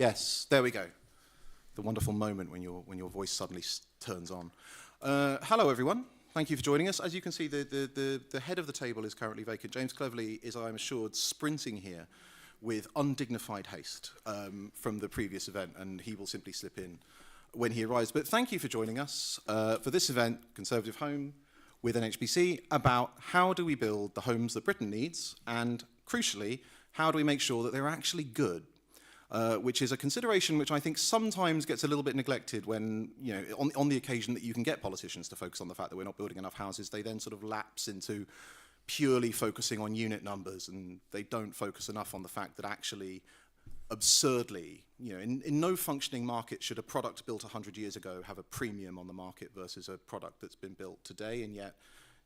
Yes, there we go. The wonderful moment when your voice suddenly turns on. Hello, everyone. Thank you for joining us. As you can see, the head of the table is currently vacant. James Cleverley is, I am assured, sprinting here with undignified haste from the previous event, and he will simply slip in when he arrives. But thank you for joining us for this event, Conservative Home, with NHBC, about how do we build the homes that Britain needs, and crucially, how do we make sure that they're actually good? Which is a consideration which I think sometimes gets a little bit neglected when, you know, on the occasion that you can get politicians to focus on the fact that we're not building enough houses, they then sort of lapse into purely focusing on unit numbers, and they don't focus enough on the fact that actually, absurdly, you know, in no functioning market should a product built 100 years ago have a premium on the market versus a product that's been built today, and yet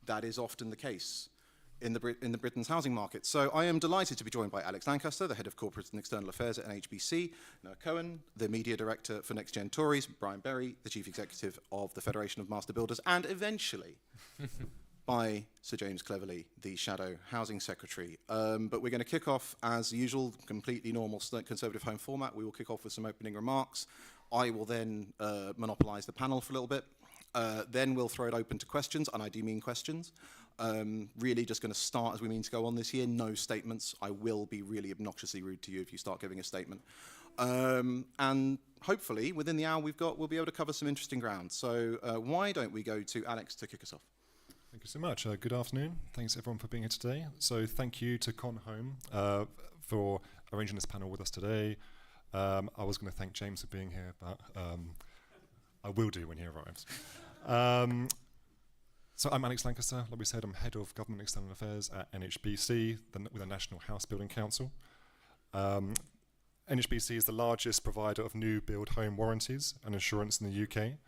that is often the case in the Britain's housing market. So I am delighted to be joined by Alex Lancaster, the Head of Corporate and External Affairs at NHBC, Noah Cohen, the Media Director for Next Gen Tories, Brian Berry, the Chief Executive of the Federation of Master Builders, and eventually by Sir James Cleverley, the Shadow Housing Secretary. But we're going to kick off, as usual, completely normal Conservative Home format. We will kick off with some opening remarks. I will then monopolise the panel for a little bit. Then we'll throw it open to questions, and I do mean questions. Really just going to start as we mean to go on this year. No statements. I will be really obnoxiously rude to you if you start giving a statement. And hopefully, within the hour we've got, we'll be able to cover some interesting ground. So why don't we go to Alex to kick us off? Thank you so much. Good afternoon. Thanks everyone for being here today. So thank you to Con Home for arranging this panel with us today. I was going to thank James for being here, but I will do when he arrives. So I'm Alex Lancaster. Like we said, I'm Head of Government External Affairs at NHBC, with the National House Building Council. NHBC is the largest provider of new build home warranties and insurance in the UK,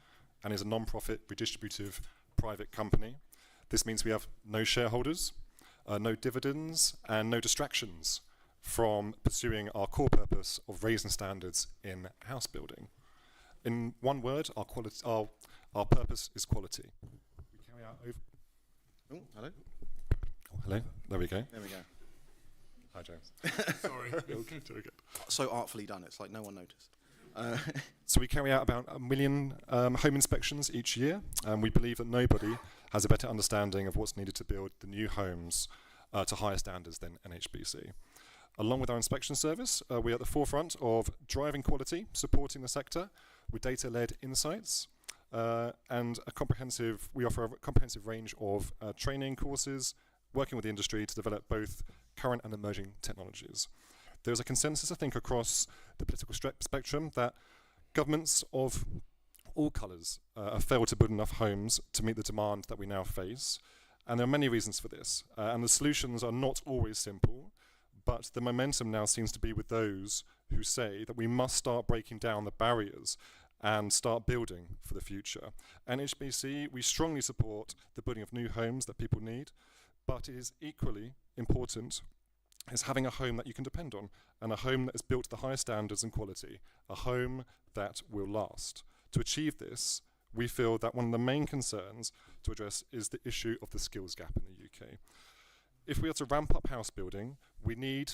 and is a non-profit, redistributive private company. This means we have no shareholders, no dividends, and no distractions from pursuing our core purpose of raising standards in house building. In one word, our purpose is quality. We carry out Oh, hello. Oh, hello. There we go. There we go. Hi, James. Sorry. Okay. So artfully done. It's like no one noticed. So we carry out about 1 million home inspections each year, and we believe that nobody has a better understanding of what's needed to build the new homes to higher standards than NHBC. Along with our inspection service, we're at the forefront of driving quality, supporting the sector with data-led insights, and we offer a comprehensive range of training courses, working with the industry to develop both current and emerging technologies. There's a consensus, I think, across the political spectrum that governments of all colours have failed to build enough homes to meet the demand that we now face. And there are many reasons for this. And the solutions are not always simple, but the momentum now seems to be with those who say that we must start breaking down the barriers and start building for the future. At NHBC, we strongly support the building of new homes that people need, but it is equally important is having a home that you can depend on, and a home that is built to the highest standards and quality, a home that will last. To achieve this, we feel that one of the main concerns to address is the issue of the skills gap in the UK. If we are to ramp up house building, we need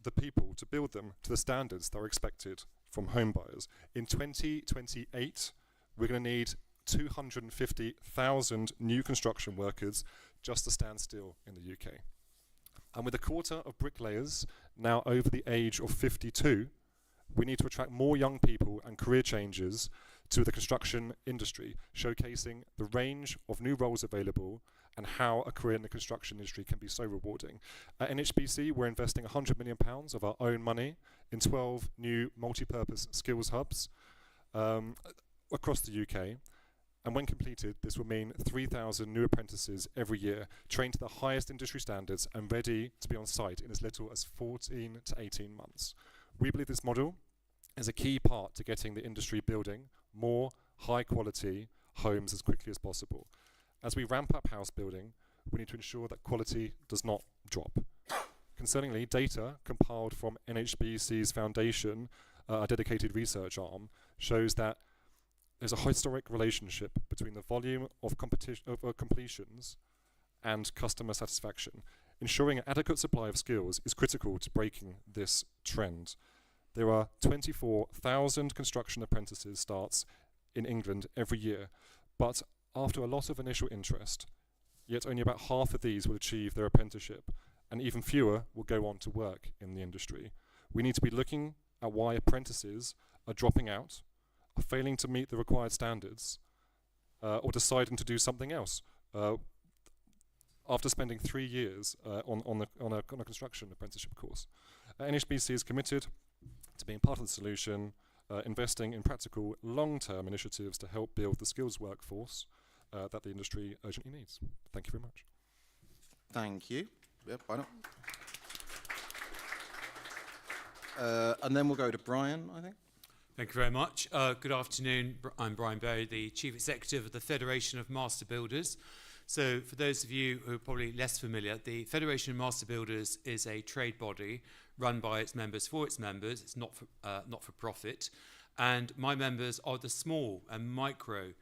the people to build them to the standards that are expected from home buyers. In 2028, we're going to need 250,000 new construction workers just to stand still in the UK. And with a quarter of bricklayers now over the age of 52, we need to attract more young people and career changers to the construction industry, showcasing the range of new roles available and how a career in the construction industry can be so rewarding. At NHBC, we're investing £100 million of our own money in 12 new multi-purpose skills hubs across the UK. And when completed, this will mean 3,000 new apprentices every year, trained to the highest industry standards and ready to be on site in as little as 14 to 18 months. We believe this model is a key part to getting the industry building more high-quality homes as quickly as possible. As we ramp up house building, we need to ensure that quality does not drop. Concerningly, data compiled from NHBC's foundation, a dedicated research arm, shows that there's a historic relationship between the volume of completions and customer satisfaction. Ensuring an adequate supply of skills is critical to breaking this trend. There are 24,000 construction apprentices starts in England every year, but after a lot of initial interest, yet only about half of these will achieve their apprenticeship, and even fewer will go on to work in the industry. We need to be looking at why apprentices are dropping out, are failing to meet the required standards, or deciding to do something else after spending 3 years on a construction apprenticeship course. NHBC is committed to being part of the solution, investing in practical long-term initiatives to help build the skills workforce that the industry urgently needs. Thank you very much. Thank you. Yep, why not? And then we'll go to Brian, I think. Thank you very much. Good afternoon. I'm Brian Berry, the Chief Executive of the Federation of Master Builders. So for those of you who are probably less familiar, the Federation of Master Builders is a trade body run by its members for its members. It's not for profit. And my members are the small and micro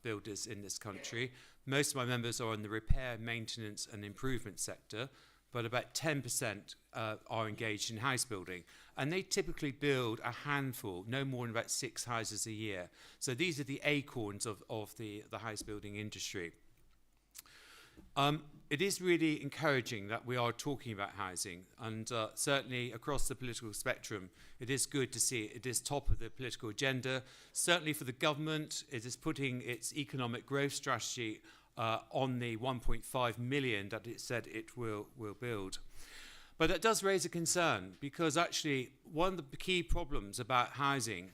builders in this country. Most of my members are in the repair, maintenance and improvement sector, but about 10% are engaged in house building. And they typically build a handful, no more than about 6 houses a year. So these are the acorns of the house building industry. It is really encouraging that we are talking about housing, and certainly across the political spectrum, it is good to see it is top of the political agenda. Certainly for the government, it is putting its economic growth strategy on the 1.5 million that it said it will build. But that does raise a concern, because actually one of the key problems about housing,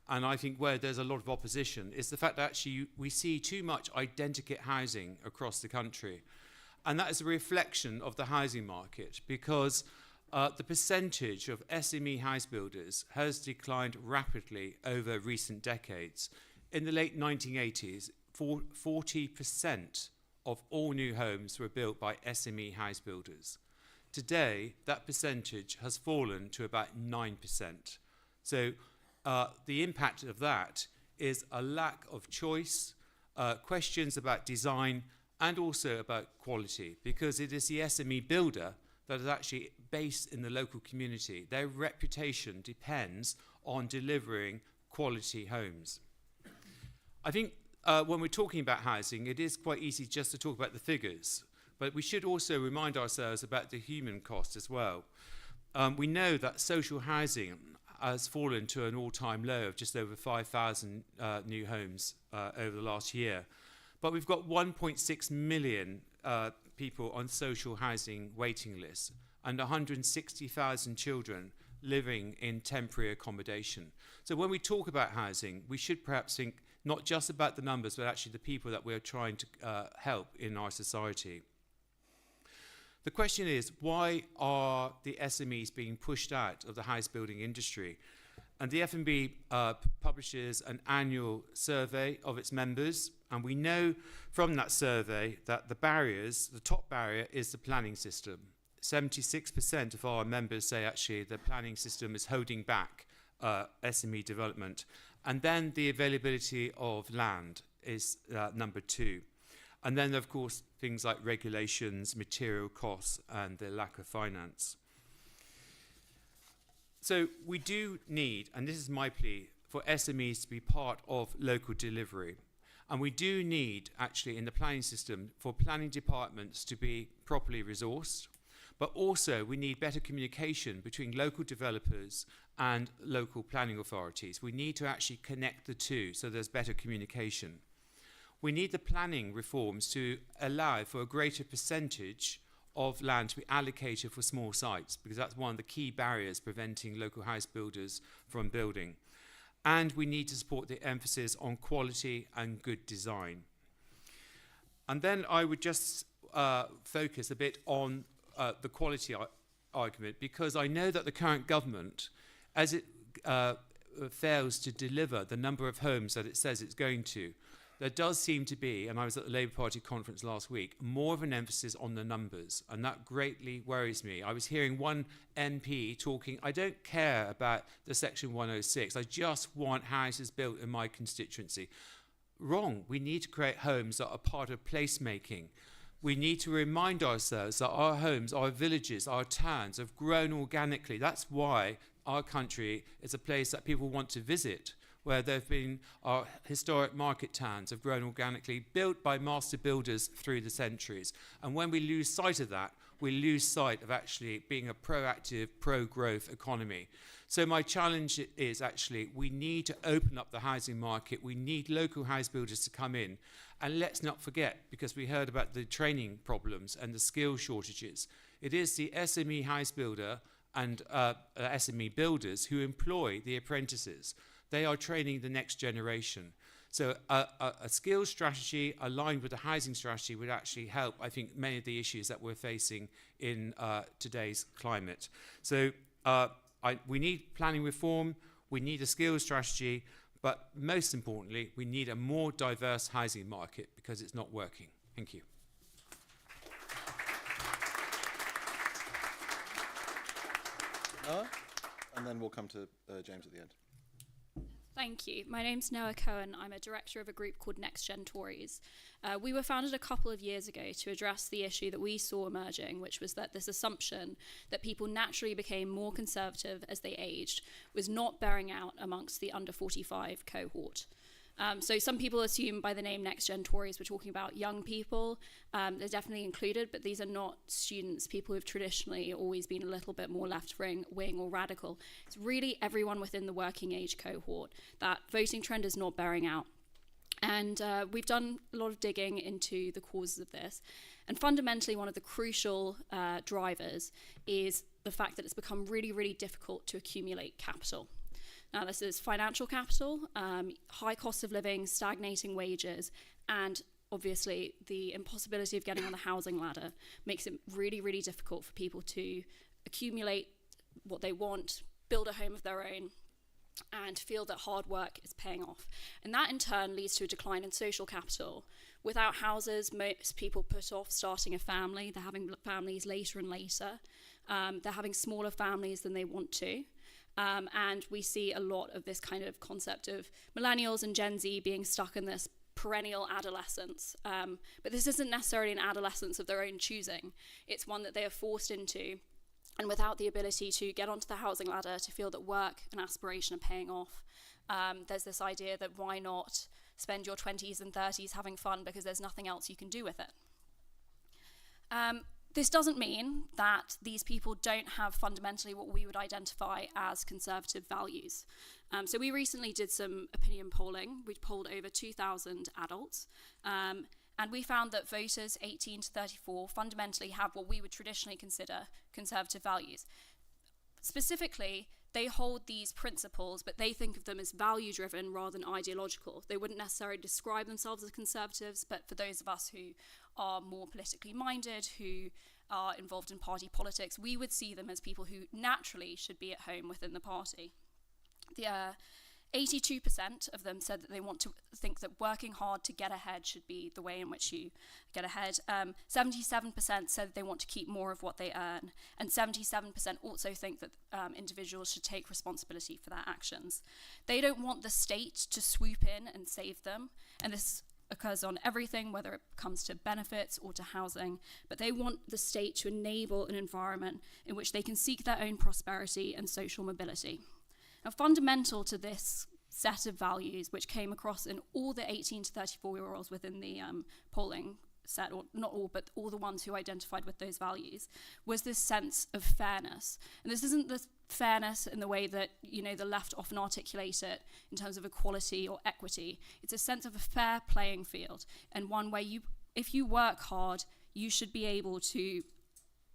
and I think where there's a lot of opposition, is the fact that actually we see too much identikit housing across the country. And that is a reflection of the housing market, because the percentage of SME house builders has declined rapidly over recent decades. In the late 1980s, 40% of all new homes were built by SME house builders. Today, that percentage has fallen to about 9%. So the impact of that is a lack of choice, questions about design, and also about quality, because it is the SME builder that is actually based in the local community. Their reputation depends on delivering quality homes. I think when we're talking about housing, it is quite easy just to talk about the figures, but we should also remind ourselves about the human cost as well. We know that social housing has fallen to an all-time low of just over 5,000 new homes over the last year. But we've got 1.6 million people on social housing waiting lists and 160,000 children living in temporary accommodation. So when we talk about housing, we should perhaps think not just about the numbers, but actually the people that we're trying to help in our society. The question is, why are the SMEs being pushed out of the house building industry? And the FMB publishes an annual survey of its members, and we know from that survey that the top barrier is the planning system. 76% of our members say actually the planning system is holding back SME development. And then the availability of land is number 2. And then, of course, things like regulations, material costs, and the lack of finance. So we do need, and this is my plea, for SMEs to be part of local delivery. And we do need, actually, in the planning system, for planning departments to be properly resourced. But also, we need better communication between local developers and local planning authorities. We need to actually connect the two so there's better communication. We need the planning reforms to allow for a greater percentage of land to be allocated for small sites, because that's one of the key barriers preventing local house builders from building. And we need to support the emphasis on quality and good design. And then I would just focus a bit on the quality argument, because I know that the current government, as it fails to deliver the number of homes that it says it's going to, there does seem to be, and I was at the Labour Party conference last week, more of an emphasis on the numbers, and that greatly worries me. I was hearing one MP talking, I don't care about the Section 106, I just want houses built in my constituency. Wrong. We need to create homes that are part of placemaking. we need to remind ourselves that our homes, our villages, our towns have grown organically. That's why our country is a place that people want to visit, where there have been our historic market towns have grown organically, built by master builders through the centuries. And when we lose sight of that, we lose sight of actually being a proactive, pro-growth economy. So my challenge is actually we need to open up the housing market. We need local house builders to come in. And let's not forget, because we heard about the training problems and the skill shortages, it is the SME house builder and SME builders who employ the apprentices. They are training the next generation. So a skills strategy aligned with a housing strategy would actually help, I think, many of the issues that we're facing in today's climate. So we need planning reform, we need a skills strategy, but most importantly, we need a more diverse housing market because it's not working. Thank you. Noah, and then we'll come to James at the end. Thank you. My name's Noah Cohen. I'm a director of a group called Next Gen Tories. We were founded a couple of years ago to address the issue that we saw emerging, which was that this assumption that people naturally became more conservative as they aged was not bearing out amongst the under 45 cohort. So some people assume by the name Next Gen Tories we're talking about young people. They're definitely included, but these are not students, people who've traditionally always been a little bit more left-wing or radical. It's really everyone within the working age cohort. That voting trend is not bearing out. And we've done a lot of digging into the causes of this. And fundamentally, one of the crucial drivers is the fact that it's become really, really difficult to accumulate capital. Now, this is financial capital, high cost of living, stagnating wages, and obviously the impossibility of getting on the housing ladder makes it really, really difficult for people to accumulate what they want, build a home of their own, and feel that hard work is paying off. And that in turn leads to a decline in social capital. Without houses, most people put off starting a family. They're having families later and later. They're having smaller families than they want to. And we see a lot of this kind of concept of millennials and Gen Z being stuck in this perennial adolescence. But this isn't necessarily an adolescence of their own choosing. It's one that they are forced into, and without the ability to get onto the housing ladder, to feel that work and aspiration are paying off. There's this idea that why not spend your 20s and 30s having fun because there's nothing else you can do with it. This doesn't mean that these people don't have fundamentally what we would identify as conservative values. So we recently did some opinion polling. We polled over 2,000 adults, and we found that voters 18 to 34 fundamentally have what we would traditionally consider conservative values. Specifically, they hold these principles, but they think of them as value-driven rather than ideological. They wouldn't necessarily describe themselves as conservatives, but for those of us who are more politically minded, who are involved in party politics, we would see them as people who naturally should be at home within the party. 82% of them said that they want to think that working hard to get ahead should be the way in which you get ahead. 77% said they want to keep more of what they earn, and 77% also think that individuals should take responsibility for their actions. They don't want the state to swoop in and save them, and this occurs on everything, whether it comes to benefits or to housing, but they want the state to enable an environment in which they can seek their own prosperity and social mobility. Now, fundamental to this set of values, which came across in all the 18 to 34-year-olds within the polling set, or not all, but all the ones who identified with those values, was this sense of fairness. And this isn't the fairness in the way that, you know, the left often articulate it in terms of equality or equity. It's a sense of a fair playing field, and one where if you work hard, you should be able to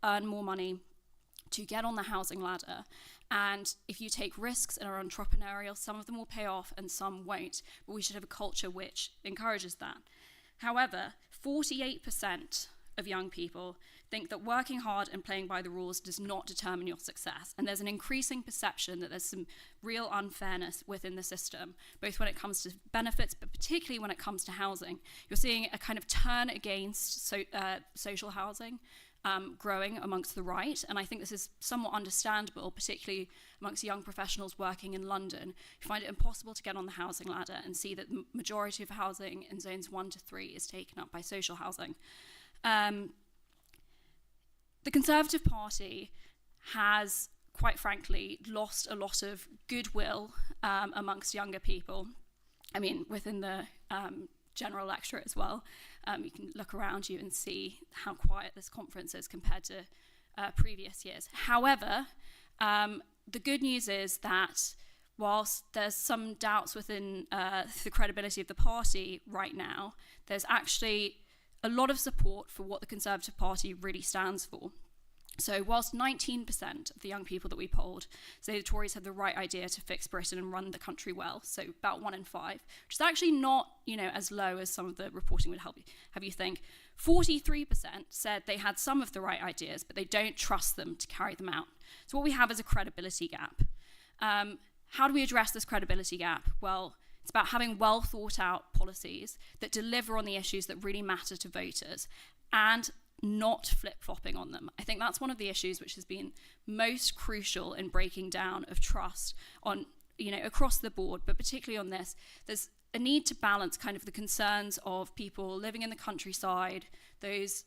earn more money, to get on the housing ladder. And if you take risks and are entrepreneurial, some of them will pay off and some won't. But we should have a culture which encourages that. However, 48% of young people think that working hard and playing by the rules does not determine your success. And there's an increasing perception that there's some real unfairness within the system, both when it comes to benefits, but particularly when it comes to housing. You're seeing a kind of turn against social housing growing amongst the right, and I think this is somewhat understandable, particularly amongst young professionals working in London who find it impossible to get on the housing ladder and see that the majority of housing in zones 1 to 3 is taken up by social housing. the Conservative Party has, quite frankly, lost a lot of goodwill amongst younger people. I mean, within the general electorate as well. You can look around you and see how quiet this conference is compared to previous years. However, the good news is that whilst there's some doubts within the credibility of the party right now, there's actually a lot of support for what the Conservative Party really stands for. So whilst 19% of the young people that we polled say the Tories have the right idea to fix Britain and run the country well, so about 1 in 5, which is actually not, as low as some of the reporting would have you think. 43% said they had some of the right ideas, but they don't trust them to carry them out. So what we have is a credibility gap. How do we address this credibility gap? Well, it's about having well thought out policies that deliver on the issues that really matter to voters and not flip-flopping on them. I think that's one of the issues which has been most crucial in breaking down of trust on, across the board, but particularly on this. There's a need to balance kind of the concerns of people living in the countryside, those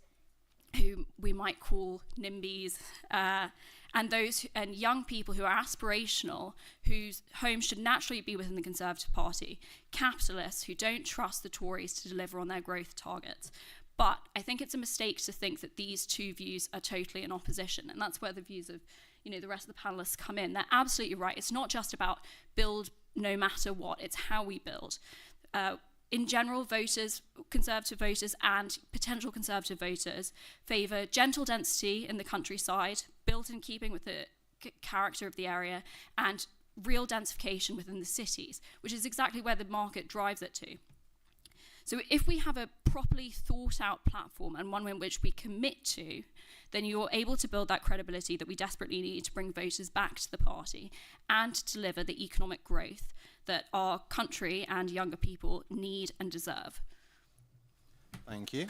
who we might call NIMBYs, and young people who are aspirational, whose homes should naturally be within the Conservative Party, capitalists who don't trust the Tories to deliver on their growth targets. But I think it's a mistake to think that these two views are totally in opposition, and that's where the views of the rest of the panelists come in. They're absolutely right. It's not just about build no matter what, it's how we build. In general, Conservative voters and potential Conservative voters favour gentle density in the countryside, built in keeping with the character of the area, and real densification within the cities, which is exactly where the market drives it to. So if we have a properly thought out platform and one in which we commit to, then you're able to build that credibility that we desperately need to bring voters back to the party and to deliver the economic growth that our country and younger people need and deserve. Thank you.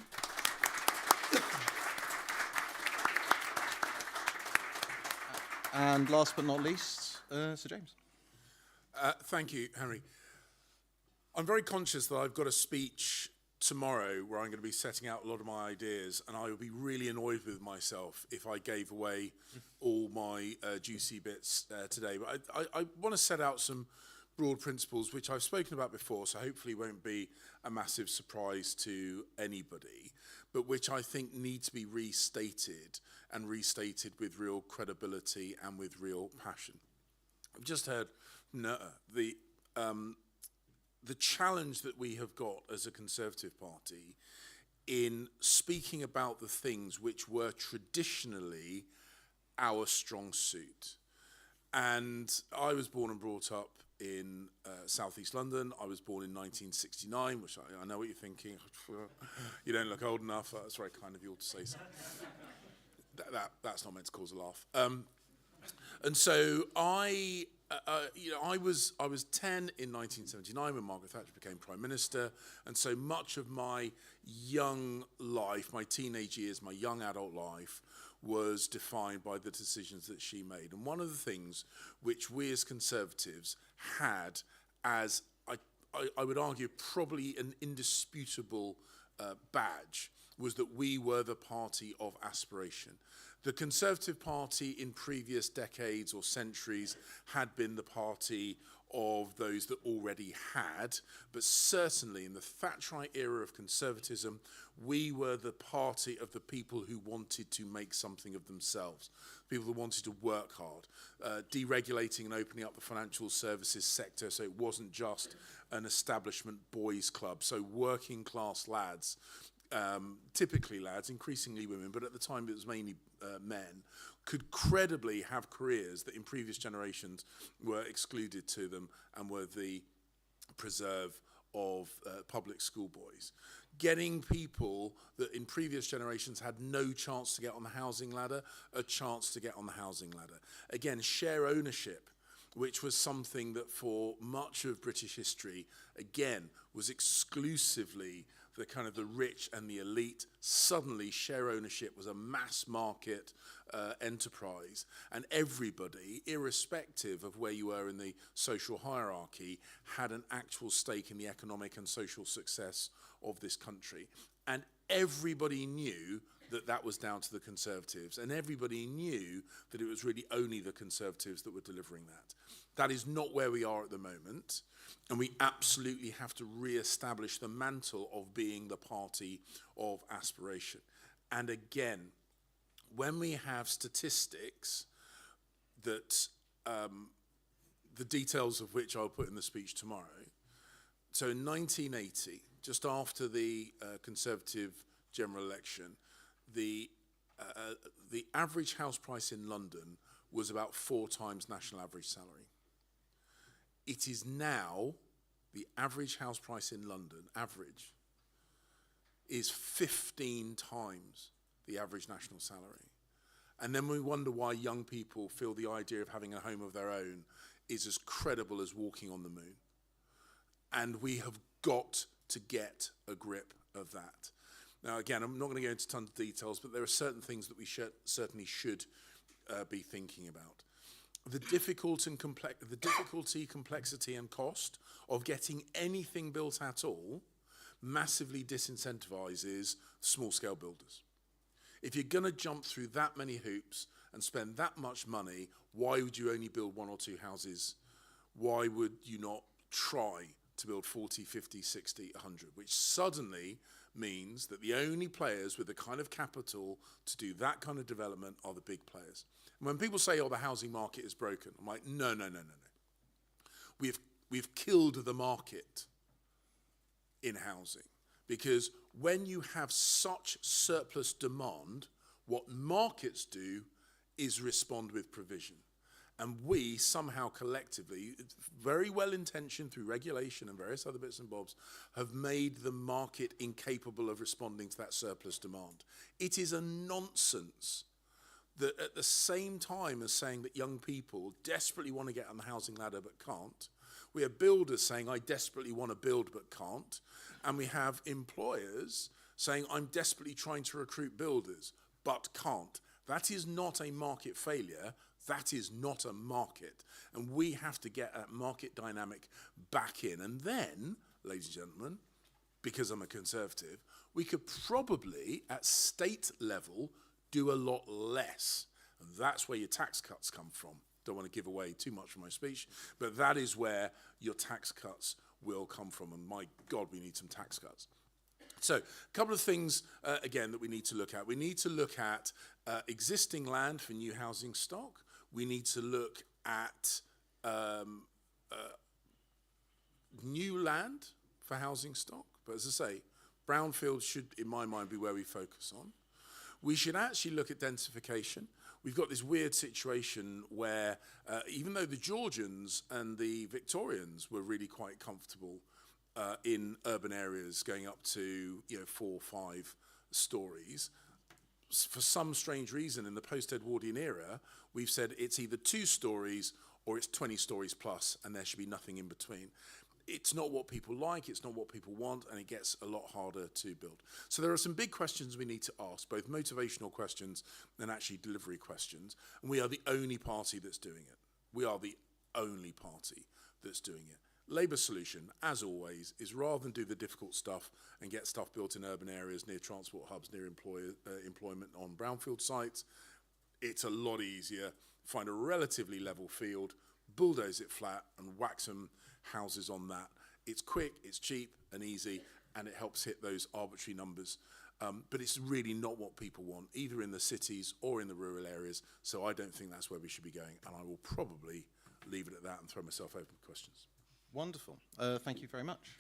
And last but not least, Sir James. Thank you, Henry. I'm very conscious that I've got a speech tomorrow where I'm going to be setting out a lot of my ideas, and I would be really annoyed with myself if I gave away all my juicy bits today. But I want to set out some broad principles which I've spoken about before, so hopefully won't be a massive surprise to anybody, but which I think need to be restated, and restated with real credibility and with real passion. I've just heard the challenge that we have got as a Conservative Party in speaking about the things which were traditionally our strong suit. And I was born and brought up in southeast London. I was born in 1969, which I know what you're thinking. You don't look old enough. That's very kind of you all to say so. That's not meant to cause a laugh. And so I was 10 in 1979 when Margaret Thatcher became Prime Minister, and so much of my young life, my teenage years, my young adult life, was defined by the decisions that she made. And one of the things which we as Conservatives had as, I would argue, probably an indisputable badge, was that we were the party of aspiration. The Conservative Party in previous decades or centuries had been the party of those that already had, but certainly in the Thatcherite era of conservatism, we were the party of the people who wanted to make something of themselves, people who wanted to work hard, deregulating and opening up the financial services sector so it wasn't just an establishment boys' club, so working class lads, typically lads, increasingly women, but at the time it was mainly men, could credibly have careers that in previous generations were excluded to them and were the preserve of public schoolboys. Getting people that in previous generations had no chance to get on the housing ladder, a chance to get on the housing ladder. Again, share ownership, which was something that for much of British history, again, was exclusively the kind of the rich and the elite. Suddenly share ownership was a mass market enterprise, and everybody, irrespective of where you were in the social hierarchy, had an actual stake in the economic and social success of this country. And everybody knew that that was down to the Conservatives, and everybody knew that it was really only the Conservatives that were delivering that. That is not where we are at the moment, and we absolutely have to re-establish the mantle of being the party of aspiration. And again, when we have statistics that the details of which I'll put in the speech tomorrow. So in 1980, just after the Conservative general election, the average house price in London was about 4 times national average salary. It is now, the average house price in London, average, is 15 times the average national salary. And then we wonder why young people feel the idea of having a home of their own is as credible as walking on the moon. And we have got to get a grip of that. Now, again, I'm not going to go into tons of details, but there are certain things that we certainly should be thinking about. The difficulty, complexity, and cost of getting anything built at all massively disincentivizes small-scale builders. If you're going to jump through that many hoops and spend that much money, why would you only build 1 or 2 houses? Why would you not try to build 40, 50, 60, 100? Which suddenly means that the only players with the kind of capital to do that kind of development are the big players. And when people say, oh, the housing market is broken, I'm like, no. We've killed the market in housing. Because when you have such surplus demand, what markets do is respond with provision. And we somehow collectively, very well intentioned through regulation and various other bits and bobs, have made the market incapable of responding to that surplus demand. It is a nonsense that at the same time as saying that young people desperately want to get on the housing ladder but can't, we have builders saying, I desperately want to build but can't. And we have employers saying, I'm desperately trying to recruit builders but can't. That is not a market failure. That is not a market. And we have to get that market dynamic back in. And then, ladies and gentlemen, because I'm a Conservative, we could probably, at state level, do a lot less. And that's where your tax cuts come from. Don't want to give away too much from my speech, but that is where your tax cuts will come from. And my God, we need some tax cuts. So a couple of things, again, that we need to look at. We need to look at existing land for new housing stock. We need to look at new land for housing stock. But as I say, brownfield should, in my mind, be where we focus on. We should actually look at densification. We've got this weird situation where even though the Georgians and the Victorians were really quite comfortable in urban areas going up to 4 or 5 stories, for some strange reason in the post-Edwardian era, we've said it's either 2 stories or it's 20 stories plus, and there should be nothing in between. It's not what people like, it's not what people want, and it gets a lot harder to build. So there are some big questions we need to ask, both motivational questions and actually delivery questions, and we are the only party that's doing it. We are the only party that's doing it. Labour's solution, as always, is rather than do the difficult stuff and get stuff built in urban areas near transport hubs, near employment on brownfield sites, it's a lot easier. Find a relatively level field, bulldoze it flat, and whack some houses on that. It's quick, it's cheap and easy, and it helps hit those arbitrary numbers. But it's really not what people want, either in the cities or in the rural areas. So I don't think that's where we should be going. And I will probably leave it at that and throw myself open to questions. Wonderful. Thank you very much.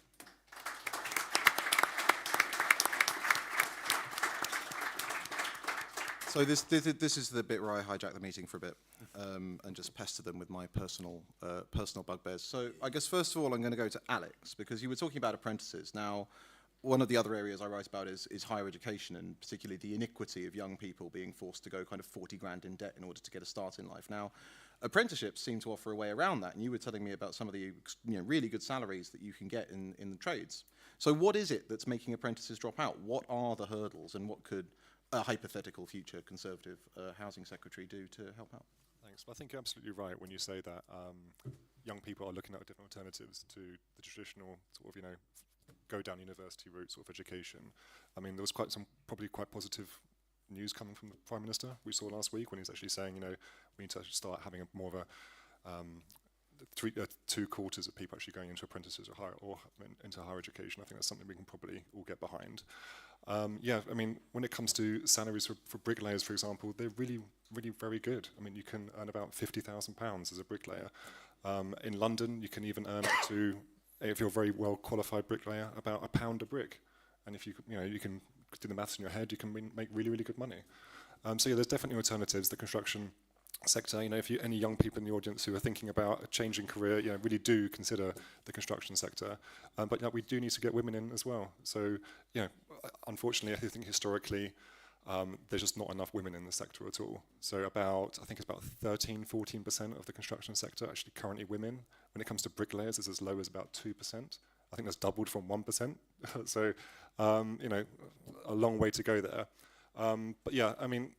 So this is the bit where I hijack the meeting for a bit and just pester them with my personal bugbears. So I guess first of all I'm going to go to Alex, because you were talking about apprentices. Now, one of the other areas I write about is higher education, and particularly the iniquity of young people being forced to go kind of 40 grand in debt in order to get a start in life. Now, apprenticeships seem to offer a way around that, and you were telling me about some of the really good salaries that you can get in the trades. So what is it that's making apprentices drop out? What are the hurdles, and what could a hypothetical future Conservative housing secretary do to help out? Thanks. Well, I think you're absolutely right when you say that young people are looking at different alternatives to the traditional sort of, go down university route sort of education. I mean, there was probably quite positive news coming from the Prime Minister we saw last week when he was actually saying, you know, we need to actually start having more of a 2/4 of people actually going into apprentices or into higher education. I think that's something we can probably all get behind. Yeah, I mean, when it comes to salaries for bricklayers, for example, they're really, really very good. I mean, you can earn about £50,000 as a bricklayer. In London, you can even earn up to, if you're a very well qualified bricklayer, about £1 a brick. And if you can do the maths in your head, you can make really, really good money. So yeah, there's definitely alternatives. The construction sector, you know, if any young people in the audience who are thinking about a changing career, you know, really do consider the construction sector. But we do need to get women in as well. So, you know, unfortunately, I think historically, there's just not enough women in the sector at all. So I think it's about 13-14% of the construction sector actually currently women. When it comes to bricklayers, it's as low as about 2%. I think that's doubled from 1%. So, you know, a long way to go there. But yeah, I mean,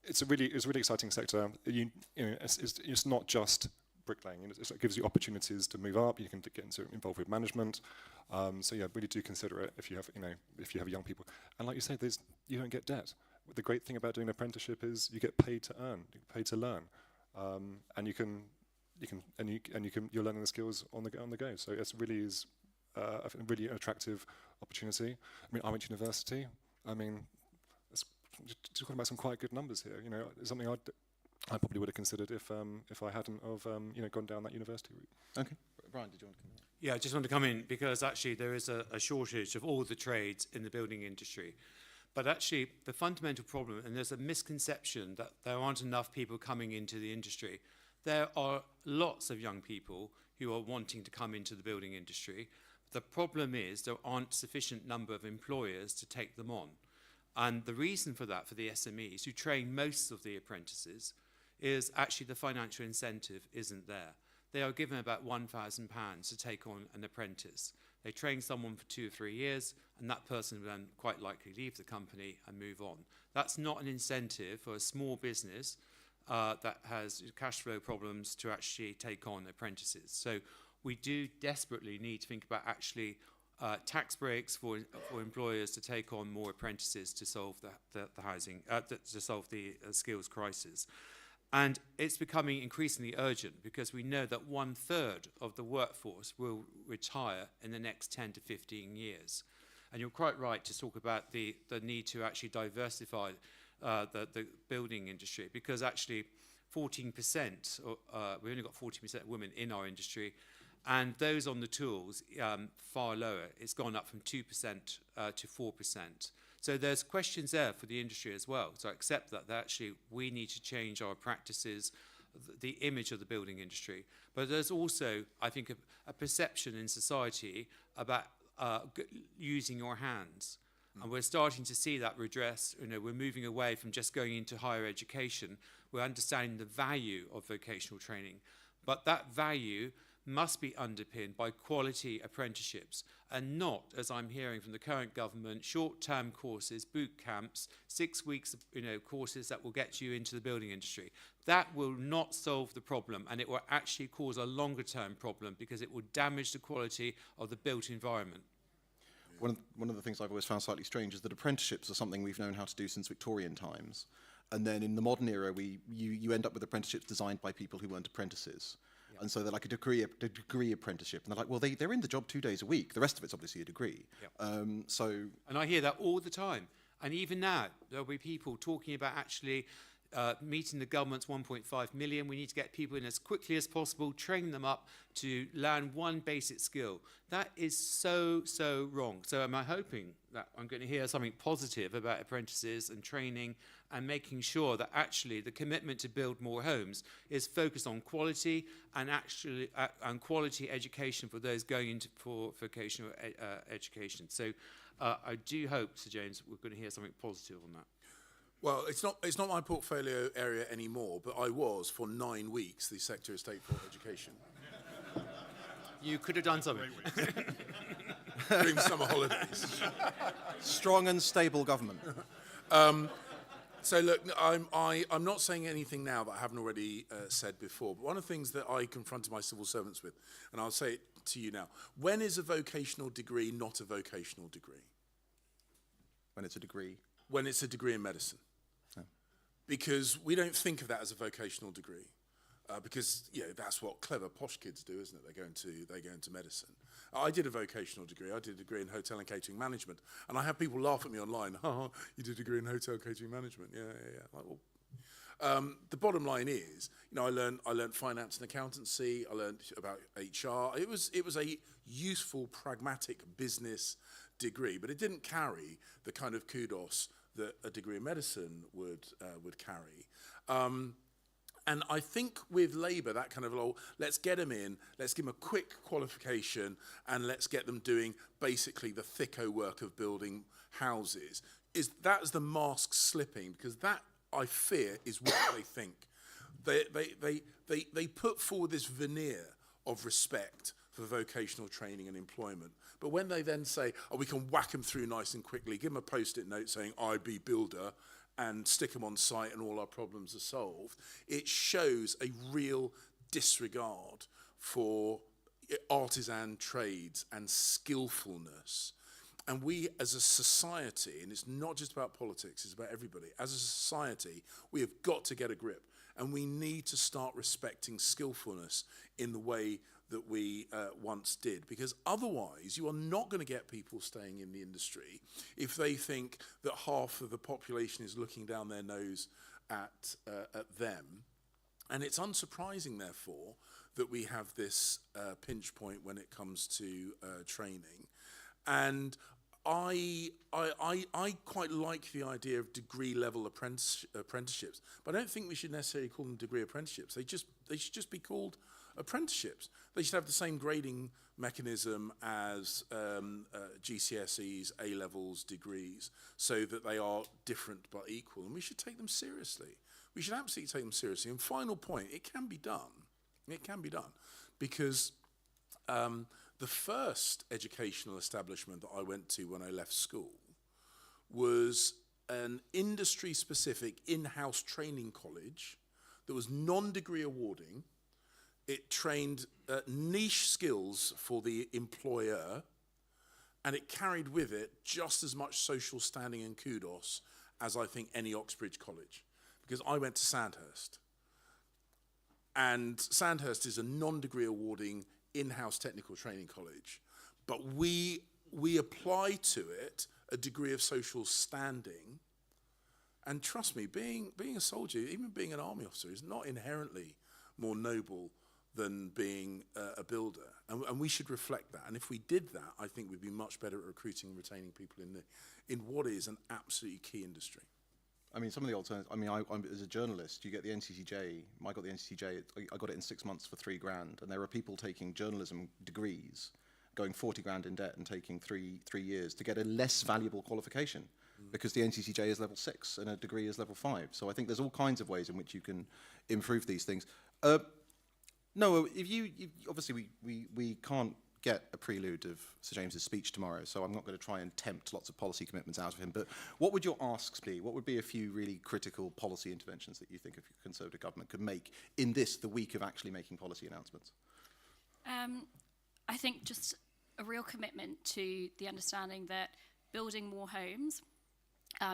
it's a really exciting sector. You know, it's not just bricklaying. It gives you opportunities to move up. You can get involved with management. So yeah, really do consider it if you have young people. And like you say, you don't get debt. The great thing about doing an apprenticeship is you get paid to earn, you get paid to learn, and you're learning the skills on the go. So it really is a really attractive opportunity. I mean, I went to university. I mean, talking about some quite good numbers here. You know, it's something I probably would have considered if I hadn't gone down that university route. Okay, Brian, did you want to come in? Yeah, I just want to come in because actually there is a shortage of all the trades in the building industry. But actually the fundamental problem, and there's a misconception that there aren't enough people coming into the industry. There are lots of young people who are wanting to come into the building industry. The problem is there aren't sufficient number of employers to take them on. And the reason for that, for the SMEs who train most of the apprentices, is actually the financial incentive isn't there. They are given about £1,000 to take on an apprentice. They train someone for 2 or 3 years, and that person will then quite likely leave the company and move on. That's not an incentive for a small business that has cash flow problems to actually take on apprentices. So we do desperately need to think about actually tax breaks for employers to take on more apprentices to solve the housing, to solve the skills crisis. And it's becoming increasingly urgent because we know that 1/3 of the workforce will retire in the next 10 to 15 years. And you're quite right to talk about the need to actually diversify the building industry, because actually 14%, we only got 14% of women in our industry, and those on the tools, far lower. It's gone up from 2% to 4%. So there's questions there for the industry as well. So I accept that actually we need to change our practices, the image of the building industry. But there's also, I think, a perception in society about using your hands. And we're starting to see that redress. You know, we're moving away from just going into higher education. We're understanding the value of vocational training. But that value must be underpinned by quality apprenticeships and not, as I'm hearing from the current government, short-term courses, boot camps, 6 weeks courses that will get you into the building industry. That will not solve the problem, and it will actually cause a longer-term problem because it will damage the quality of the built environment. One of the things I've always found slightly strange is that apprenticeships are something we've known how to do since Victorian times. And then in the modern era, you end up with apprenticeships designed by people who weren't apprentices. Yep. And so they're like a degree apprenticeship. And they're like, well, they're in the job 2 days a week. The rest of it's obviously a degree. Yep. And I hear that all the time. And even now, there'll be people talking about actually meeting the government's 1.5 million. We need to get people in as quickly as possible, train them up to learn one basic skill. That is so wrong. So am I hoping that I'm going to hear something positive about apprentices and training and making sure that actually the commitment to build more homes is focused on quality and actually and quality education for those going into for vocational education. So I do hope, Sir James, we're going to hear something positive on that. Well, it's not my portfolio area anymore, but I was for 9 weeks the Secretary of State for Education. You could have done something. During summer holidays. Strong and stable government. So look, I'm not saying anything now that I haven't already said before, but one of the things that I confronted my civil servants with, and I'll say it to you now, when is a vocational degree not a vocational degree? When it's a degree. When it's a degree in medicine. Oh. Because we don't think of that as a vocational degree. Because that's what clever posh kids do, isn't it? They go into medicine. I did a vocational degree. I did a degree in hotel and catering management, and I have people laugh at me online. Oh, you did a degree in hotel catering management? Yeah. Like, well, the bottom line is, I learned finance and accountancy. I learned about HR. It was a useful, pragmatic business degree, but it didn't carry the kind of kudos that a degree in medicine would carry. And I think with Labour, that kind of, let's get them in, let's give them a quick qualification, and let's get them doing basically the thicko work of building houses. That's the mask slipping, because that, I fear, is what they think. They put forward this veneer of respect for vocational training and employment. But when they then say, we can whack them through nice and quickly, give them a post-it note saying, I be builder, and stick them on site and all our problems are solved, it shows a real disregard for artisan trades and skillfulness. And we as a society, and it's not just about politics, it's about everybody, as a society, we have got to get a grip. And we need to start respecting skillfulness in the way that we once did, because otherwise you are not going to get people staying in the industry if they think that half of the population is looking down their nose at them. And it's unsurprising, therefore, that we have this pinch point when it comes to training. And I quite like the idea of degree-level apprenticeships, but I don't think we should necessarily call them degree apprenticeships. They should just be called apprenticeships. They should have the same grading mechanism as GCSEs, A-levels, degrees, so that they are different but equal, and we should take them seriously. We should absolutely take them seriously. And final point, it can be done. It can be done, because the first educational establishment that I went to when I left school was an industry-specific in-house training college that was non-degree awarding. It trained niche skills for the employer, and it carried with it just as much social standing and kudos as I think any Oxbridge college, because I went to Sandhurst. And Sandhurst is a non-degree awarding in-house technical training college, but we apply to it a degree of social standing. And trust me, being a soldier, even being an army officer, is not inherently more noble than being a builder, and we should reflect that. And if we did that, I think we'd be much better at recruiting and retaining people in what is an absolutely key industry. I mean, some of the alternatives, I'm as a journalist, you get the NCCJ, I got the NCCJ, I got it in 6 months for $3,000, and there are people taking journalism degrees, going 40 grand in debt and taking three years to get a less valuable qualification, because the NCCJ is level 6 and a degree is level 5. So I think there's all kinds of ways in which you can improve these things. No, if you obviously we can't get a prelude of Sir James's speech tomorrow, so I'm not going to try and tempt lots of policy commitments out of him. But what would your asks be? What would be a few really critical policy interventions that you think a Conservative government could make in the week of actually making policy announcements? I think just a real commitment to the understanding that building more homes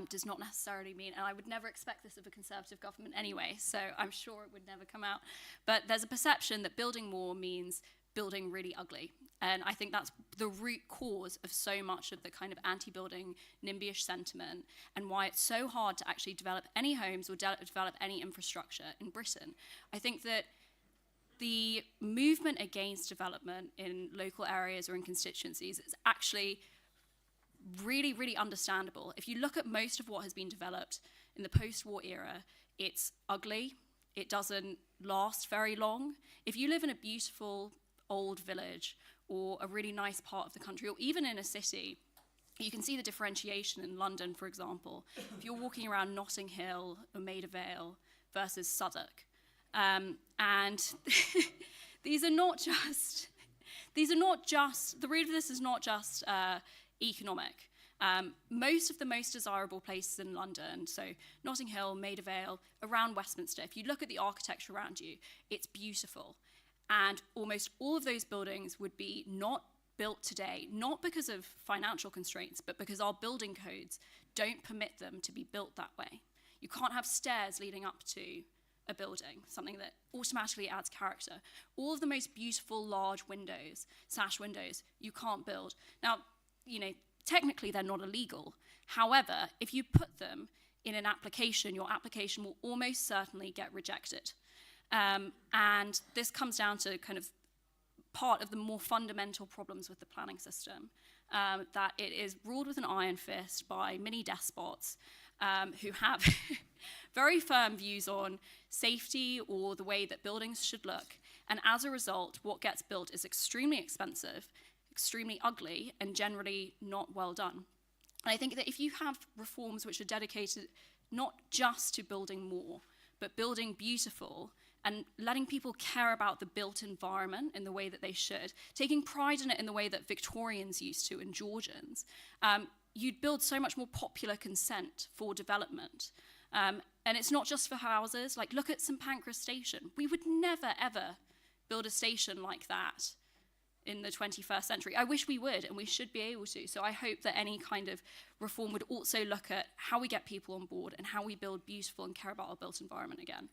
does not necessarily mean, and I would never expect this of a Conservative government anyway, so I'm sure it would never come out, but there's a perception that building more means building really ugly. And I think that's the root cause of so much of the kind of anti-building NIMBY-ish sentiment, and why it's so hard to actually develop any homes or develop any infrastructure in Britain. I think that the movement against development in local areas or in constituencies is actually really, really understandable. If you look at most of what has been developed in the post-war era, it's ugly. It doesn't last very long. If you live in a beautiful old village or a really nice part of the country, or even in a city, you can see the differentiation in London, for example. If you're walking around Notting Hill or Maida Vale versus Southwark, and these are not just, the root of this is not just economic. Most of the most desirable places in London, so Notting Hill, Maida Vale, around Westminster, if you look at the architecture around you, it's beautiful. And almost all of those buildings would be not built today, not because of financial constraints, but because our building codes don't permit them to be built that way. You can't have stairs leading up to a building, something that automatically adds character. All of the most beautiful large windows, sash windows, you can't build. Now, technically they're not illegal. However, if you put them in an application, your application will almost certainly get rejected. And this comes down to kind of part of the more fundamental problems with the planning system, that it is ruled with an iron fist by mini despots who have very firm views on safety or the way that buildings should look. And as a result, what gets built is extremely expensive, extremely ugly, and generally not well done. And I think that if you have reforms which are dedicated not just to building more, but building beautiful and letting people care about the built environment in the way that they should, taking pride in it in the way that Victorians used to and Georgians, you'd build so much more popular consent for development. And it's not just for houses. Like, look at St Pancras Station. We would never, ever build a station like that in the 21st century. I wish we would, and we should be able to. So I hope that any kind of reform would also look at how we get people on board and how we build beautiful and care about our built environment again.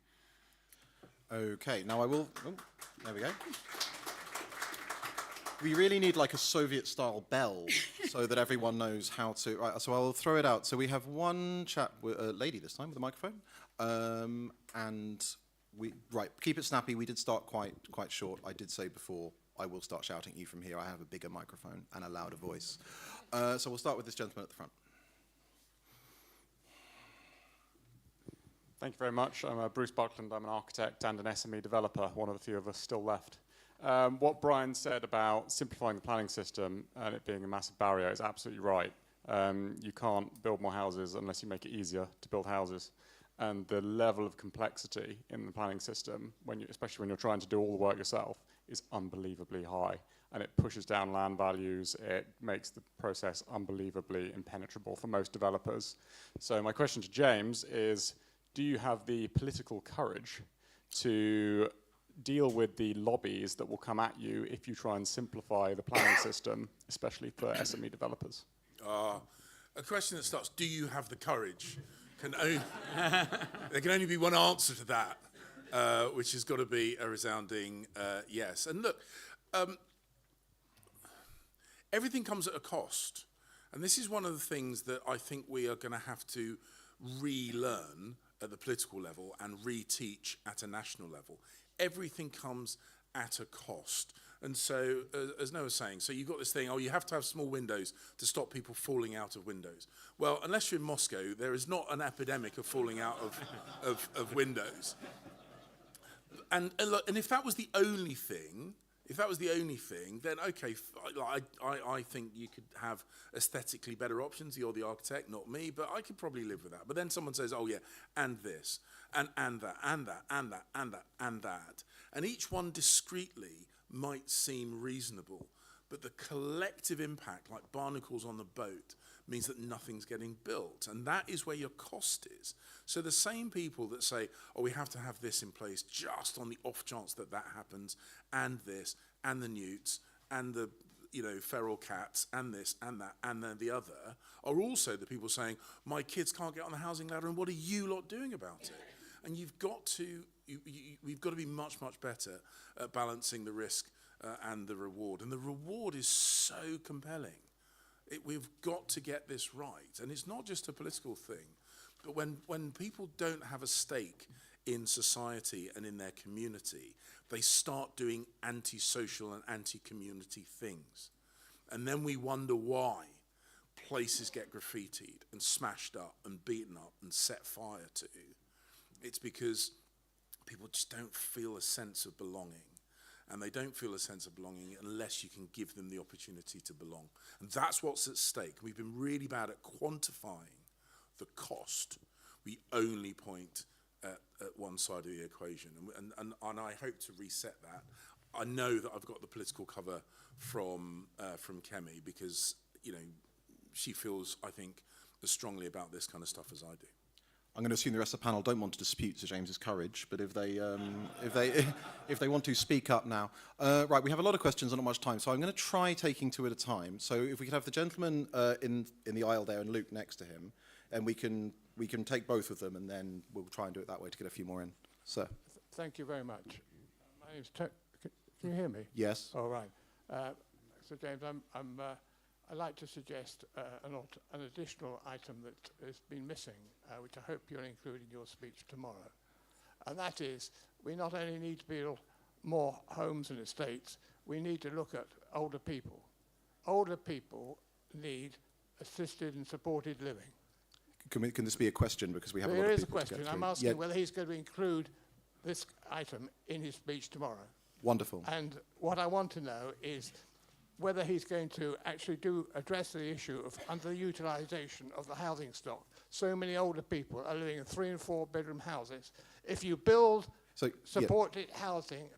Okay, now I will... Oh, there we go. We really need like a Soviet-style bell so that everyone knows how to... Right, so I'll throw it out. So we have one chap, a lady this time, with a microphone. And right, keep it snappy. We did start quite short. I did say before, I will start shouting at you from here. I have a bigger microphone and a louder voice. So we'll start with this gentleman at the front. Thank you very much. I'm Bruce Buckland. I'm an architect and an SME developer, one of the few of us still left. What Brian said about simplifying the planning system and it being a massive barrier is absolutely right. You can't build more houses unless you make it easier to build houses. And the level of complexity in the planning system, especially when you're trying to do all the work yourself, is unbelievably high. And it pushes down land values. It makes the process unbelievably impenetrable for most developers. So my question to James is, do you have the political courage to deal with the lobbies that will come at you if you try and simplify the planning system, especially for SME developers? A question that starts, do you have the courage? There can only be one answer to that, which has got to be a resounding yes. And look, everything comes at a cost. And this is one of the things that I think we are going to have to relearn at the political level and reteach at a national level. Everything comes at a cost. And so, as Noah was saying, so you've got this thing, you have to have small windows to stop people falling out of windows. Well, unless you're in Moscow, there is not an epidemic of falling out of windows. And if that was the only thing, then okay, I think you could have aesthetically better options. You're the architect, not me, but I could probably live with that. But then someone says, oh yeah, and this, and that, and that, and that, and that, and that. And each one discreetly might seem reasonable, but the collective impact, like barnacles on the boat, means that nothing's getting built. And that is where your cost is. So the same people that say, oh, we have to have this in place just on the off chance that that happens, and this, and the newts, and the feral cats, and this, and that, and then the other, are also the people saying, my kids can't get on the housing ladder, and what are you lot doing about it? And we've got to be much, much better at balancing the risk and the reward. And the reward is so compelling. We've got to get this right. And it's not just a political thing, but when people don't have a stake in society and in their community, they start doing anti-social and anti-community things. And then we wonder why places get graffitied and smashed up and beaten up and set fire to. It's because people just don't feel a sense of belonging. And they don't feel a sense of belonging unless you can give them the opportunity to belong. And that's what's at stake. We've been really bad at quantifying the cost. We only point at one side of the equation. And I hope to reset that. I know that I've got the political cover from Kemi because, she feels, I think, as strongly about this kind of stuff as I do. I'm going to assume the rest of the panel don't want to dispute Sir James's courage, but if they if they want to speak up now, right? We have a lot of questions and not much time, so I'm going to try taking two at a time. So if we could have the gentleman in the aisle there and Luke next to him, and we can take both of them, and then we'll try and do it that way to get a few more in. Sir. Thank you very much. My name's Can you hear me? Yes. All right. So James, I'd like to suggest an additional item that has been missing, which I hope you'll include in your speech tomorrow. And that is, we not only need to build more homes and estates, we need to look at older people. Older people need assisted and supported living. Can this be a question, because we have a lot There of is a people to get question. through? I'm asking Yeah. whether he's going to include this item in his speech tomorrow. Wonderful. And what I want to know is whether he's going to actually address the issue of underutilisation of the housing stock. So many older people are living in 3 and 4 bedroom houses. If you build supported housing,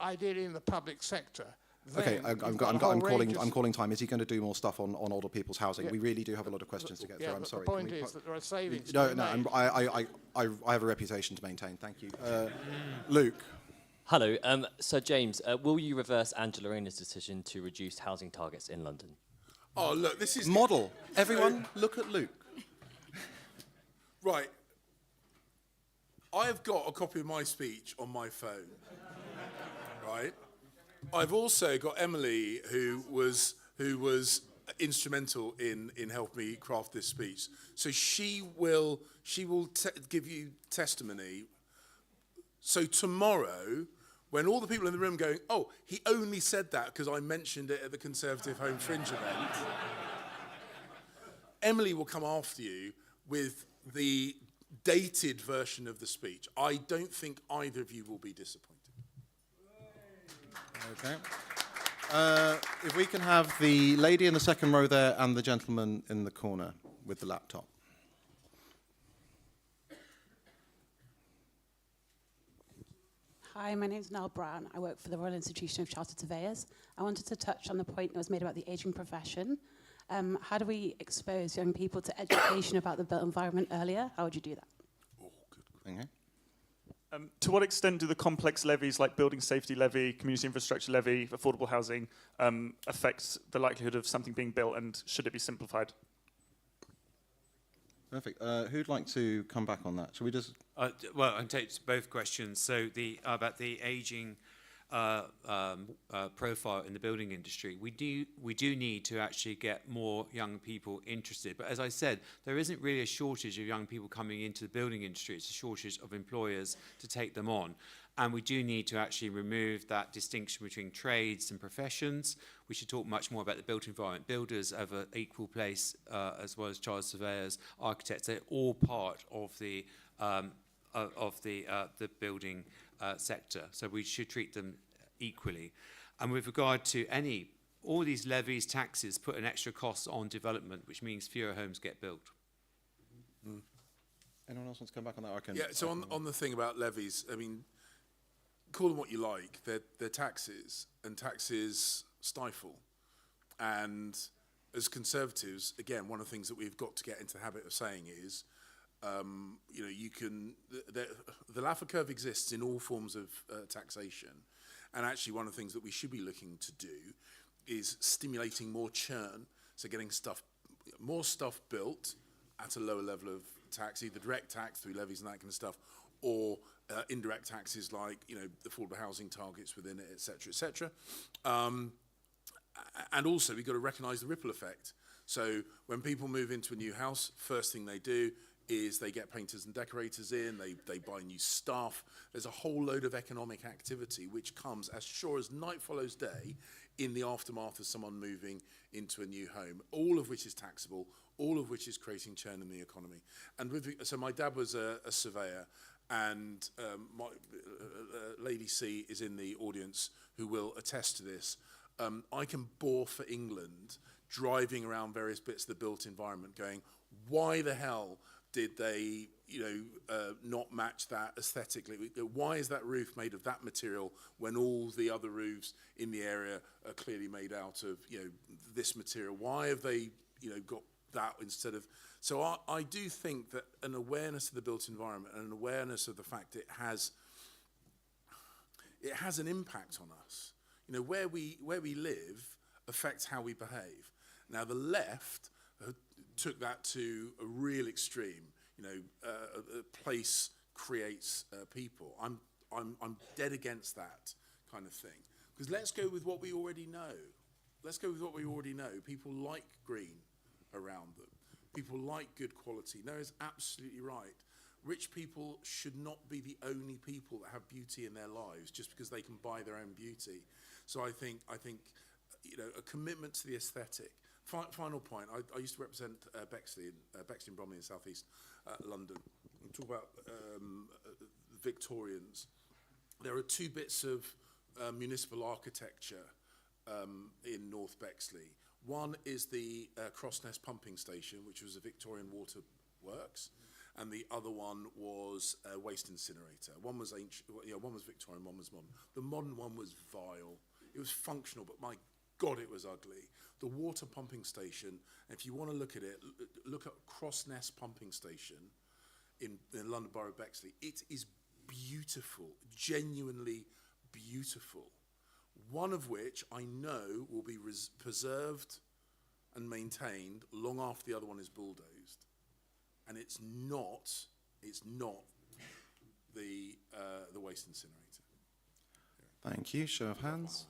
ideally in the public sector, Okay, then I'm calling time. Is he going to do more stuff on older people's housing? Yeah. We really do have a lot of questions to get through. I'm but sorry. the point is that there are savings. No, to be no. made. I have a reputation to maintain. Thank you, Luke. Hello. So, James, will you reverse Angela Rayner's decision to reduce housing targets in London? Oh, look, this is... Model. Everyone, look at Luke. Right. I have got a copy of my speech on my phone, right? I've also got Emily, who was instrumental in helping me craft this speech. So she will give you testimony. So tomorrow, when all the people in the room going, oh, he only said that because I mentioned it at the Conservative Home Fringe event, Emily will come after you with the dated version of the speech. I don't think either of you will be disappointed. Okay. If we can have the lady in the second row there and the gentleman in the corner with the laptop. Hi, my name's Nell Brown. I work for the Royal Institution of Chartered Surveyors. I wanted to touch on the point that was made about the ageing profession. How do we expose young people to education about the built environment earlier? How would you do that? Oh, good. Okay. To what extent do the complex levies like building safety levy, community infrastructure levy, affordable housing affect the likelihood of something being built, and should it be simplified? Perfect. Who'd like to come back on that? Shall we just... Well, I can take both questions. So about the ageing profile in the building industry, we do need to actually get more young people interested. But as I said, there isn't really a shortage of young people coming into the building industry. It's a shortage of employers to take them on. And we do need to actually remove that distinction between trades and professions. We should talk much more about the built environment. Builders have an equal place, as well as chartered surveyors, architects. They're all part of the building sector. So we should treat them equally. And with regard to all these levies, taxes put an extra cost on development, which means fewer homes get built. Mm. Anyone else wants to come back on that? Yeah, so on the thing about levies, I mean, call them what you like. They're taxes, and taxes stifle. And as Conservatives, again, one of the things that we've got to get into the habit of saying is, you can... The Laffer curve exists in all forms of taxation. And actually, one of the things that we should be looking to do is stimulating more churn, so getting more stuff built at a lower level of tax, either direct tax through levies and that kind of stuff, or indirect taxes like, affordable housing targets within it, et cetera, et cetera. And also, we've got to recognise the ripple effect. So when people move into a new house, first thing they do is they get painters and decorators in, they buy new stuff. There's a whole load of economic activity which comes as sure as night follows day in the aftermath of someone moving into a new home, all of which is taxable, all of which is creating churn in the economy. And so my dad was a surveyor, and Lady C is in the audience who will attest to this. I can bore for England driving around various bits of the built environment going, why the hell did they, not match that aesthetically? Why is that roof made of that material when all the other roofs in the area are clearly made out of, this material? Why have they, got that instead of. So I do think that an awareness of the built environment and an awareness of the fact it has an impact on us. You know, where we live affects how we behave. Now the left took that to a real extreme. You know, a place creates people. I'm dead against that kind of thing. Because let's go with what we already know. Let's go with what we already know. People like green around them. People like good quality. No, it's absolutely right. Rich people should not be the only people that have beauty in their lives just because they can buy their own beauty. So I think you know, a commitment to the aesthetic. Final point. I used to represent Bexley and Bromley in South East London. We talk about Victorians. There are two bits of municipal architecture in North Bexley. One is the Crossness pumping station, which was a Victorian water works, and the other one was a waste incinerator. One was ancient, one was Victorian, one was modern. The modern one was vile. It was functional, but my God, it was ugly. The water pumping station, if you want to look at it, look at Crossness pumping station in London Borough of Bexley. It is beautiful, genuinely beautiful. One of which I know will be preserved and maintained long after the other one is bulldozed. And it's not the waste incinerator. Thank you. Show of hands.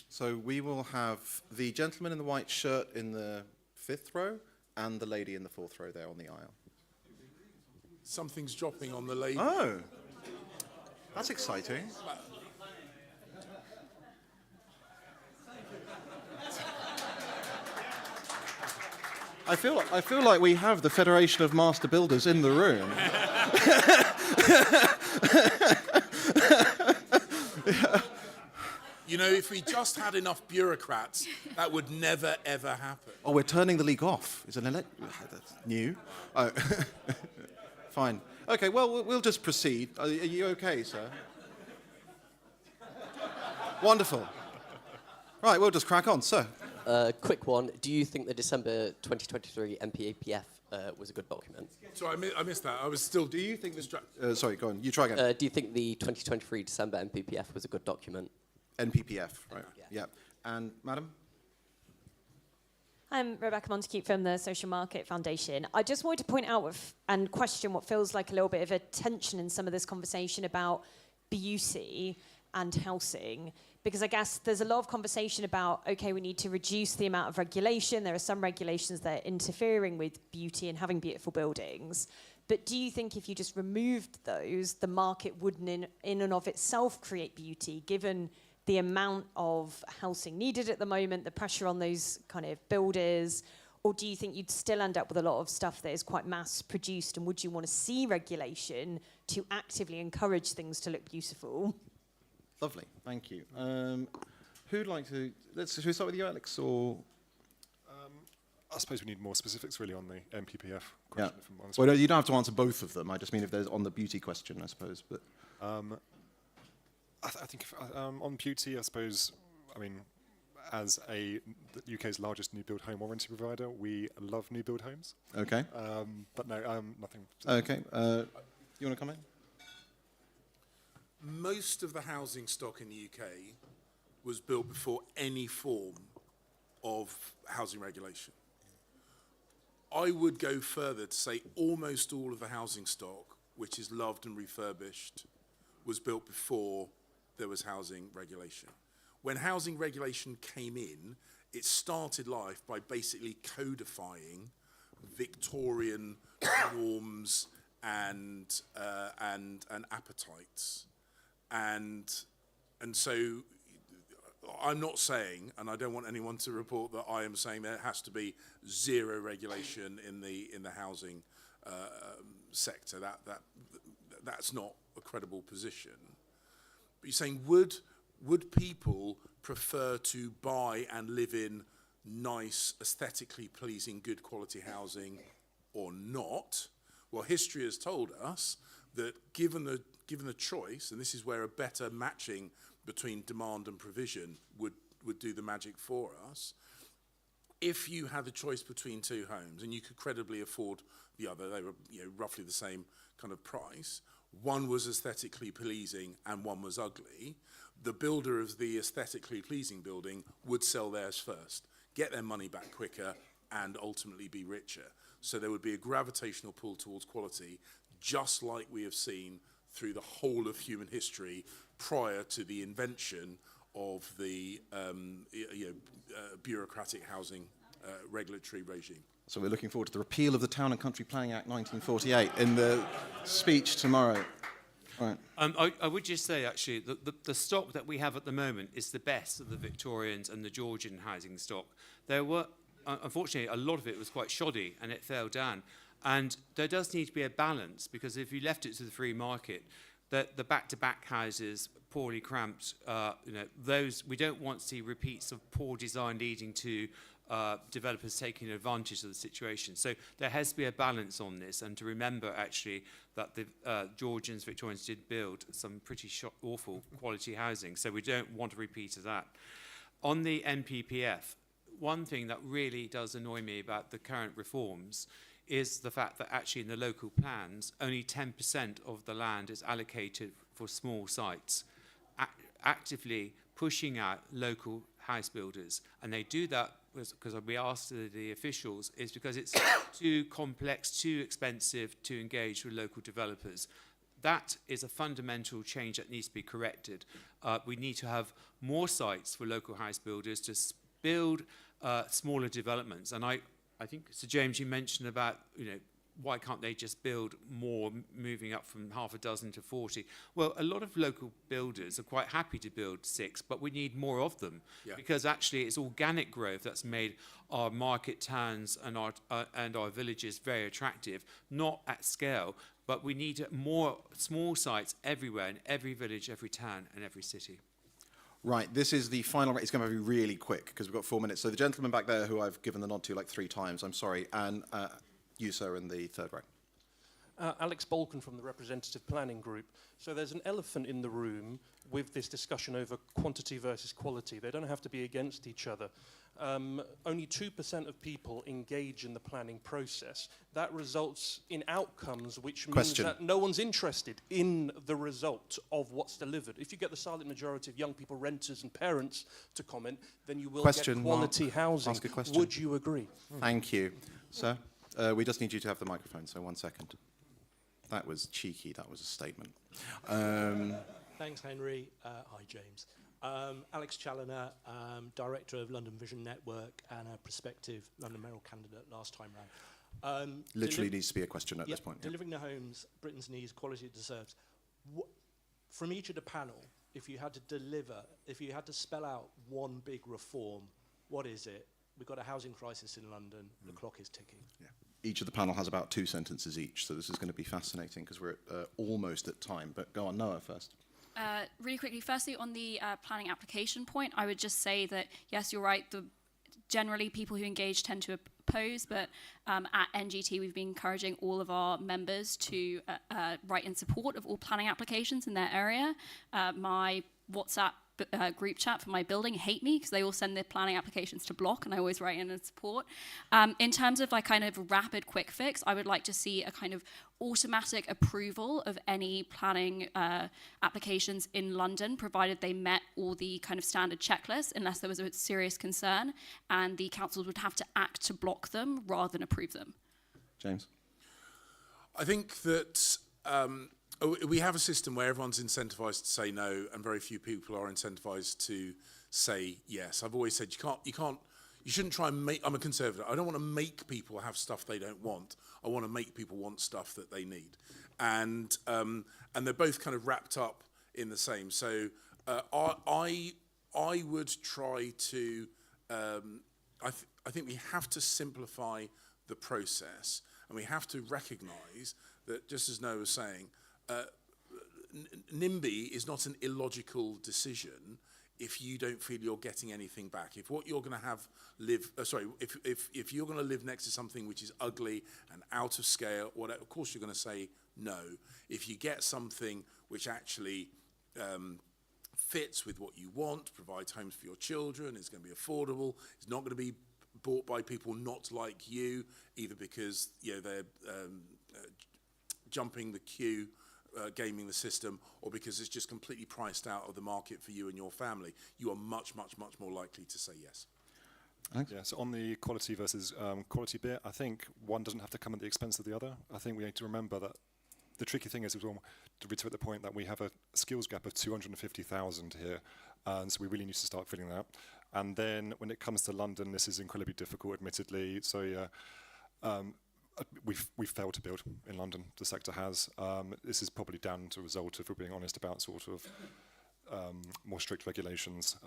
So we will have the gentleman in the white shirt in the 5th row and the lady in the 4th row there on the aisle. Something's dropping on the lady. Oh, that's exciting. I feel like we have the Federation of Master Builders in the room. You know, if we just had enough bureaucrats, that would never, ever happen. Oh, we're turning the league off. Is it that's new? Oh, fine. Okay, well, we'll just proceed. Are you okay, sir? Wonderful. Right, we'll just crack on, sir. Quick one. Do you think the December 2023 MPAPF was a good document? Sorry, I missed that. I was still... Do you think this... sorry, go on. You try again. Do you think the 2023 December MPPF was a good document? NPPF, right. Yeah. And, madam? I'm Rebecca Montague from the Social Market Foundation. I just wanted to point out and question what feels like a little bit of a tension in some of this conversation about beauty and housing, because I guess there's a lot of conversation about, okay, we need to reduce the amount of regulation. There are some regulations that are interfering with beauty and having beautiful buildings. But do you think if you just removed those, the market wouldn't in and of itself create beauty, given the amount of housing needed at the moment, the pressure on those kind of builders? Or do you think you'd still end up with a lot of stuff that is quite mass produced, and would you want to see regulation to actively encourage things to look beautiful? Lovely, thank you. Who'd like to... Should we start with you, Alex, or... I suppose we need more specifics really on the MPPF question. Yeah. If I'm honest. Well, no, you don't have to answer both of them. I just mean if there's on the beauty question, I suppose. But I think if, on beauty, I suppose, I mean, as the UK's largest new build home warranty provider, we love new build homes. Okay. But no, nothing. Okay. You want to come in? Most of the housing stock in the UK was built before any form of housing regulation. I would go further to say almost all of the housing stock, which is loved and refurbished, was built before there was housing regulation. When housing regulation came in, it started life by basically codifying Victorian norms and appetites. And so I'm not saying, and I don't want anyone to report that I am saying there has to be zero regulation in the housing sector. That's not a credible position. But you're saying, would people prefer to buy and live in nice, aesthetically pleasing, good quality housing or not? Well, history has told us that given the choice, and this is where a better matching between demand and provision would do the magic for us, if you had the choice between two homes and you could credibly afford the other, they were roughly the same kind of price, one was aesthetically pleasing and one was ugly, the builder of the aesthetically pleasing building would sell theirs first, get their money back quicker, and ultimately be richer. So there would be a gravitational pull towards quality, just like we have seen through the whole of human history prior to the invention of the bureaucratic housing regulatory regime. So we're looking forward to the repeal of the Town and Country Planning Act 1948 in the speech tomorrow. Right. I would just say, actually, that the stock that we have at the moment is the best of the Victorians and the Georgian housing stock. There were, unfortunately, a lot of it was quite shoddy and it fell down. And there does need to be a balance, because if you left it to the free market, the back-to-back houses, poorly cramped, those, we don't want to see repeats of poor design leading to developers taking advantage of the situation. So there has to be a balance on this, and to remember actually that the Georgians, Victorians did build some pretty awful quality housing, so we don't want a repeat of that. On the NPPF, one thing that really does annoy me about the current reforms is the fact that actually in the local plans, only 10% of the land is allocated for small sites, actively pushing out local house builders. And they do that because we asked the officials, is because it's too complex, too expensive to engage with local developers. That is a fundamental change that needs to be corrected. We need to have more sites for local house builders to build smaller developments. And I think, Sir James, you mentioned about, why can't they just build more, moving up from half a dozen to 40? Well, a lot of local builders are quite happy to build 6, but we need more of them, because actually it's organic growth that's made our market towns and our villages very attractive, not at scale, but we need more small sites everywhere, in every village, every town, and every city. Right, this is the final. It's going to be really quick because we've got 4 minutes. So the gentleman back there, who I've given the nod to like 3 times, I'm sorry, and you, sir, in the third row. Alex Balkan from the Representative Planning Group. So there's an elephant in the room with this discussion over quantity versus quality. They don't have to be against each other. Only 2% of people engage in the planning process. That results in outcomes which means that no one's interested in the result of what's delivered. If you get the silent majority of young people, renters and parents to comment, then you will get quality housing. Ask a question. Would you agree? Thank you. Sir, we just need you to have the microphone, so 1 second. That was cheeky, that was a statement. Thanks, Henry. Hi, James. Alex Challoner, Director of London Vision Network and a prospective London Mayoral candidate last time round. Literally needs to be a question at this point. Delivering the homes Britain's needs, quality it deserves. From each of the panel, if you had to spell out one big reform, what is it? We've got a housing crisis in London, the clock is ticking. Yeah. Each of the panel has about 2 sentences each, so this is going to be fascinating because we're almost at time. But go on, Noah first. Really quickly, firstly, on the planning application point, I would just say that, yes, you're right, generally people who engage tend to oppose, but at NGT we've been encouraging all of our members to write in support of all planning applications in their area. My WhatsApp group chat for my building hate me because they all send their planning applications to block, and I always write in support. In terms of like kind of rapid quick fix, I would like to see a kind of automatic approval of any planning applications in London, provided they met all the kind of standard checklists, unless there was a serious concern, and the councils would have to act to block them rather than approve them. James? I think that we have a system where everyone's incentivized to say no, and very few people are incentivized to say yes. I've always said you shouldn't try and make. I'm a conservative. I don't want to make people have stuff they don't want. I want to make people want stuff that they need, and they're both kind of wrapped up in the same. So I would try to. I think we have to simplify the process, and we have to recognise that, just as Noah was saying. NIMBY is not an illogical decision if you don't feel you're getting anything back. If what you're going to have if you're going to live next to something which is ugly and out of scale, whatever, of course you're going to say no. If you get something which actually fits with what you want, provides homes for your children, it's going to be affordable, it's not going to be bought by people not like you, either because they're jumping the queue, gaming the system, or because it's just completely priced out of the market for you and your family, you are much, much, much more likely to say yes. Yeah, so on the quality versus quality bit, I think one doesn't have to come at the expense of the other. I think we need to remember that the tricky thing is, as well, to reiterate the point that we have a skills gap of 250,000 here, and so we really need to start filling that. And then when it comes to London, this is incredibly difficult, admittedly. So yeah, we've failed to build in London. The sector has. This is probably down to a result, if we're being honest, about sort of more strict regulations,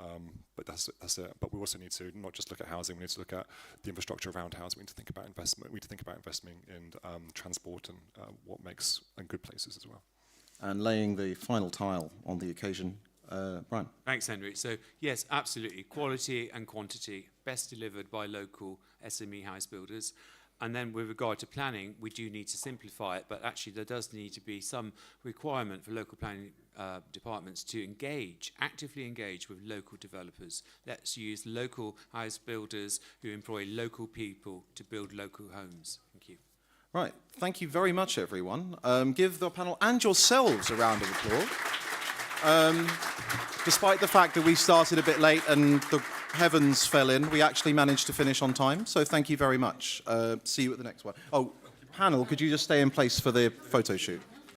but that's it. But we also need to not just look at housing, we need to look at the infrastructure around housing, we need to think about investment, we need to think about investing in transport and what makes good places as well. And laying the final tile on the occasion, Brian. Thanks, Henry. So, yes, absolutely. Quality and quantity, best delivered by local SME house builders. And then with regard to planning, we do need to simplify it, but actually there does need to be some requirement for local planning departments to actively engage with local developers. Let's use local house builders who employ local people to build local homes. Thank you. Right, thank you very much, everyone. Give the panel and yourselves a round of applause. Despite the fact that we started a bit late and the heavens fell in, we actually managed to finish on time, so thank you very much. See you at the next one. Oh, panel, could you just stay in place for the photo shoot?